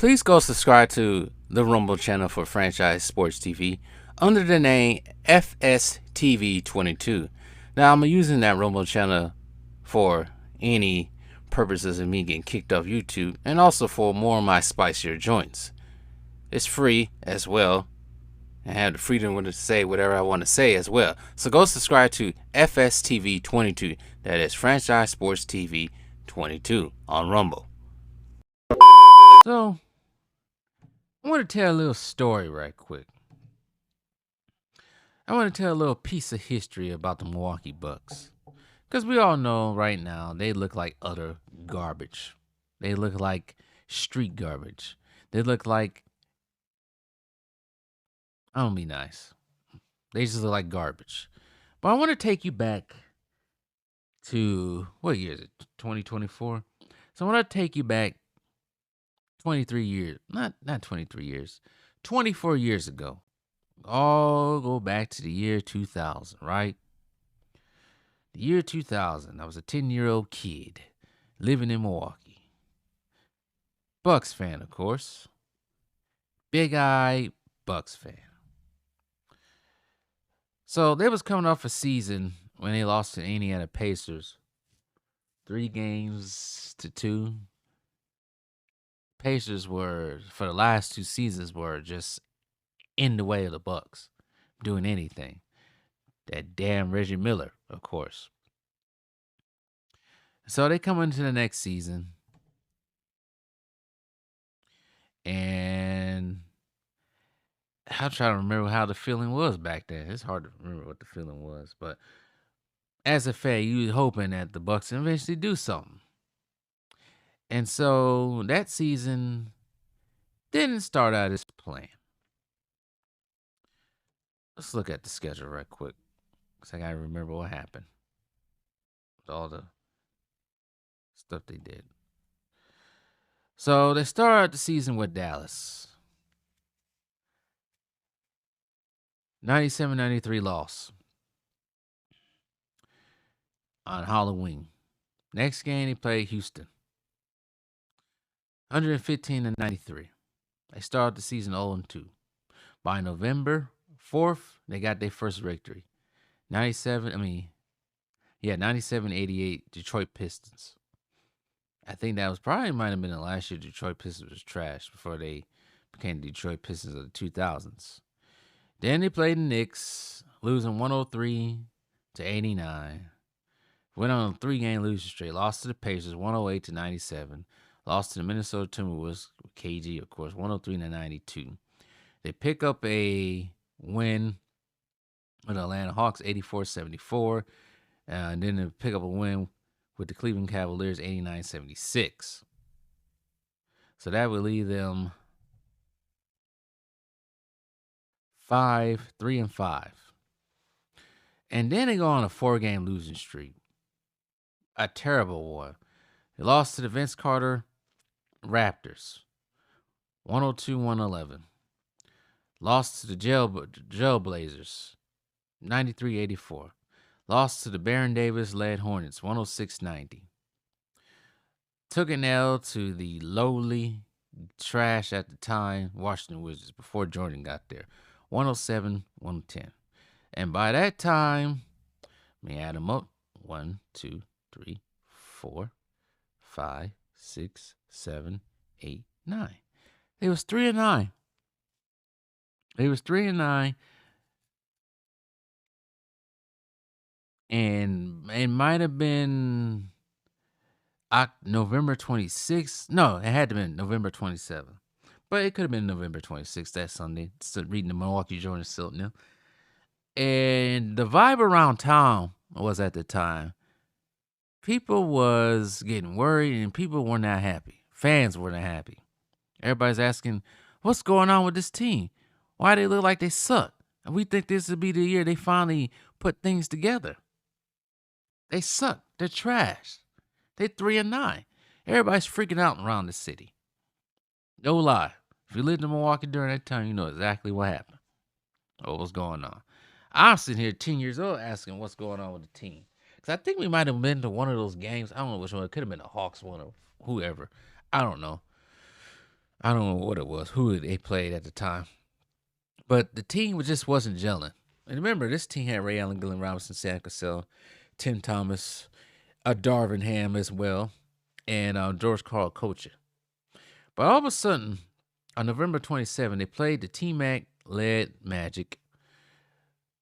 Please go subscribe to the Rumble channel for Franchise Sports TV under the name FSTV22. Now, I'm using that Rumble channel for any purposes of me getting kicked off YouTube and also for more of my spicier joints. It's free as well. I have the freedom to say whatever I want to say as well. So go subscribe to FSTV22. That is Franchise Sports TV 22 on Rumble. So, I want to tell a little story right quick. I want to tell a little piece of history about the Milwaukee Bucks. Because we all know right now they look like utter garbage. They look like street garbage. They look like, I don't be nice. They just look like garbage. But I want to take you back to, what year is it? 2024? So I want to take you back 23 years. Not 23 years. 24 years ago. All go back to the year 2000, right? The year 2000. I was a 10-year-old kid living in Milwaukee. Bucks fan, of course. Big-eyed Bucks fan. So they was coming off a season when they lost to the Indiana Pacers 3-2. Pacers were, for the last 2 seasons, were just in the way of the Bucks doing anything. That damn Reggie Miller, of course. So they come into the next season, and I'm trying to remember how the feeling was back then. It's hard to remember what the feeling was, but as a fan, you was hoping that the Bucks eventually do something. And so that season didn't start out as planned. Let's look at the schedule right quick, because I got to remember what happened with all the stuff they did. So they started the season with Dallas. 97-93 loss on Halloween. Next game, they played Houston. 115-93. They started the season 0-2. By November 4th, they got their first victory. 97-88 Detroit Pistons. I think that was probably might have been the last year Detroit Pistons was trash before they became the Detroit Pistons of the 2000s. Then they played the Knicks, losing 103-89. Went on a 3-game losing streak. Lost to the Pacers, 108-97. Lost to the Minnesota Timberwolves, KG, of course, 103-92. They pick up a win with the Atlanta Hawks, 84-74. And then they pick up a win with the Cleveland Cavaliers, 89-76. So that would leave them 3-5. And then they go on a 4-game losing streak. A terrible one. They lost to the Vince Carter Raptors, 102-111. Lost to the Jailblazers, 93-84. Lost to the Baron Davis-led Hornets, 106-90. Took an L to the lowly, trash at the time, Washington Wizards before Jordan got there, 107-110. And by that time, let me add them up. 1, 2, 3, 4, 5, 6, 7, 8, 9. They was 3-9. They was 3-9. And it might have been November 26th. No, it had to have been November 27th. But it could have been November 26th, that Sunday. Just reading the Milwaukee Journal Silton. And the vibe around town was at the time, people was getting worried and people were not happy. Fans were not happy. Everybody's asking, what's going on with this team? Why they look like they suck? And we think this would be the year they finally put things together. They suck. They're trash. They 3-9. Everybody's freaking out around the city. No lie. If you lived in Milwaukee during that time, you know exactly what happened. What was going on. I'm sitting here 10 years old asking what's going on with the team. Because I think we might have been to one of those games. I don't know which one. It could have been the Hawks one or whoever. I don't know. I don't know what it was, who they played at the time, but the team just wasn't gelling. And remember, this team had Ray Allen, Glenn Robinson, Sam Cassell, Tim Thomas, Darvin Ham as well, and George Carl coaching. But all of a sudden, on November 27, they played the T-Mac led Magic.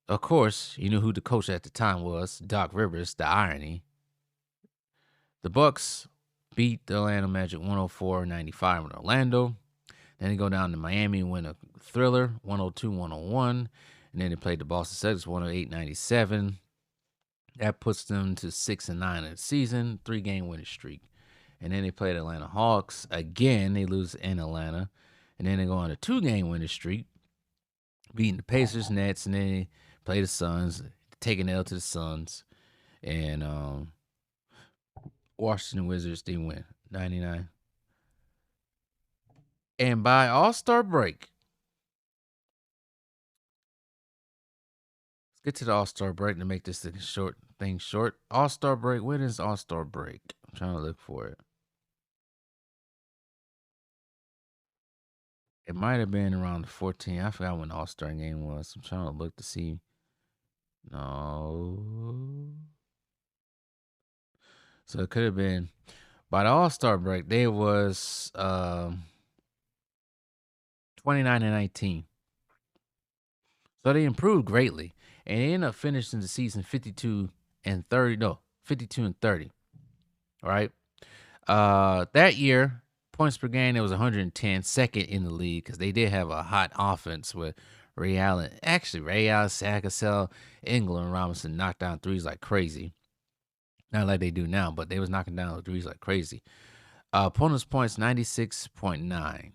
Of course, you knew who the coach at the time was, Doc Rivers, the irony. The Bucks beat the Orlando Magic 104-95 in Orlando. Then they go down to Miami and win a thriller, 102-101. And then they played the Boston Celtics 108-97. That puts them to 6-9 in the season, 3-game winning streak. And then they played Atlanta Hawks. Again, they lose in Atlanta. And then they go on a 2-game winning streak, beating the Pacers, Nets, and then they play the Suns, taking L to the Suns. And Washington Wizards, they win 99. And by All-Star break, let's get to the All-Star break to make this thing short. All-Star break, when is All-Star break? I'm trying to look for it. It might have been around the 14th. I forgot when the All-Star game was. I'm trying to look to see. No. So it could have been by the All-Star break. They was 29-19. So they improved greatly. And they ended up finishing the season 52-30. No, 52-30. All right. That year, points per game, it was 110, second in the league, because they did have a hot offense with Ray Allen. Actually, Ray Allen, Sam Cassell, England, and Robinson knocked down threes like crazy. Not like they do now, but they was knocking down threes like crazy. Opponents' points, 96.9.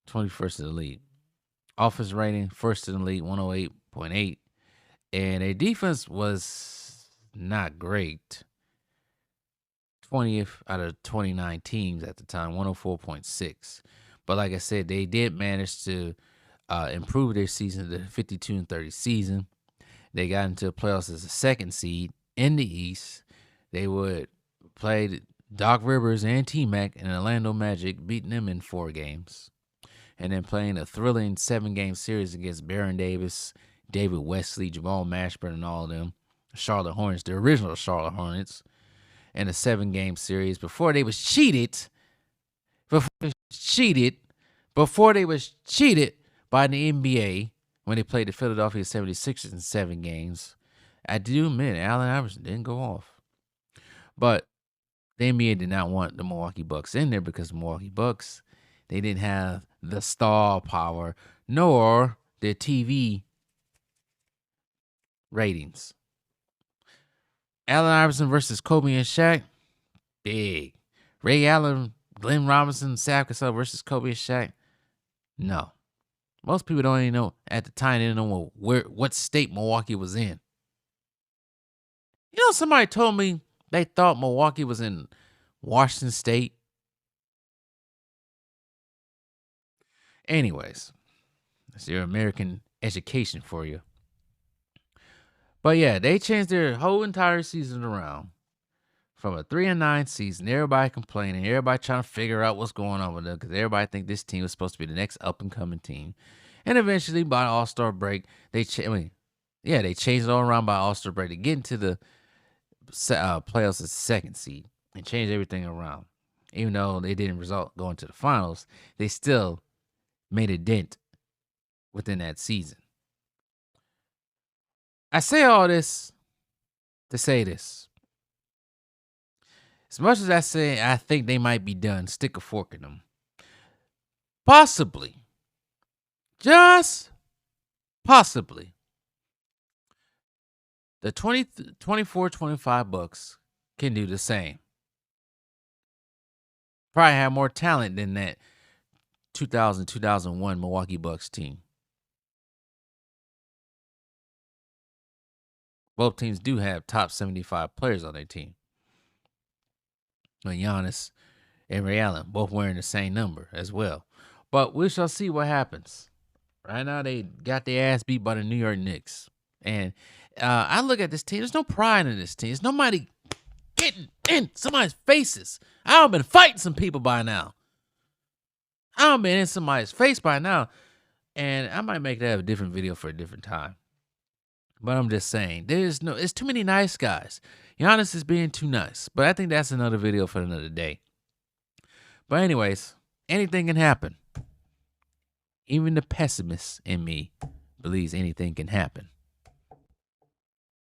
21st in the league. Offense rating, first in the league, 108.8. And their defense was not great. 20th out of 29 teams at the time, 104.6. But like I said, they did manage to improve their season to the 52-30 season. They got into the playoffs as a second seed in the East. They would play Doc Rivers and T-Mac and Orlando Magic, beating them in 4 games. And then playing a thrilling 7-game series against Baron Davis, David Wesley, Jamal Mashburn, and all of them. Charlotte Hornets, the original Charlotte Hornets. In a 7-game series before they was cheated. Before they was cheated by the NBA when they played the Philadelphia 76ers in 7 games. I do admit Allen Iverson didn't go off. But the NBA did not want the Milwaukee Bucks in there because the Milwaukee Bucks, they didn't have the star power nor their TV ratings. Allen Iverson versus Kobe and Shaq, big. Ray Allen, Glenn Robinson, Sam Cassell versus Kobe and Shaq, no. Most people don't even know at the time. They didn't know what state Milwaukee was in. You know, somebody told me they thought Milwaukee was in Washington State. Anyways, that's your American education for you. But yeah, they changed their whole entire season around from a 3-9 season. Everybody complaining, everybody trying to figure out what's going on with them because everybody think this team was supposed to be the next up and coming team. And eventually, by the All-Star break, they changed it all around by All-Star break to get into the playoffs as second seed and change everything around. Even though they didn't result going to the finals, they still made a dent within that season. I say all this to say this. As much as I say I think they might be done, stick a fork in them. Possibly. Just possibly. The 24-25 Bucks can do the same. Probably have more talent than that 2000-2001 Milwaukee Bucks team. Both teams do have top 75 players on their team. But Giannis and Ray Allen both wearing the same number as well. But we shall see what happens. Right now, they got their ass beat by the New York Knicks. And I look at this team. There's no pride in this team. There's nobody getting in somebody's faces. I've been fighting some people by now. I've been in somebody's face by now, and I might make that a different video for a different time. But I'm just saying, it's too many nice guys. Giannis is being too nice, but I think that's another video for another day. But anyways, anything can happen. Even the pessimist in me believes anything can happen.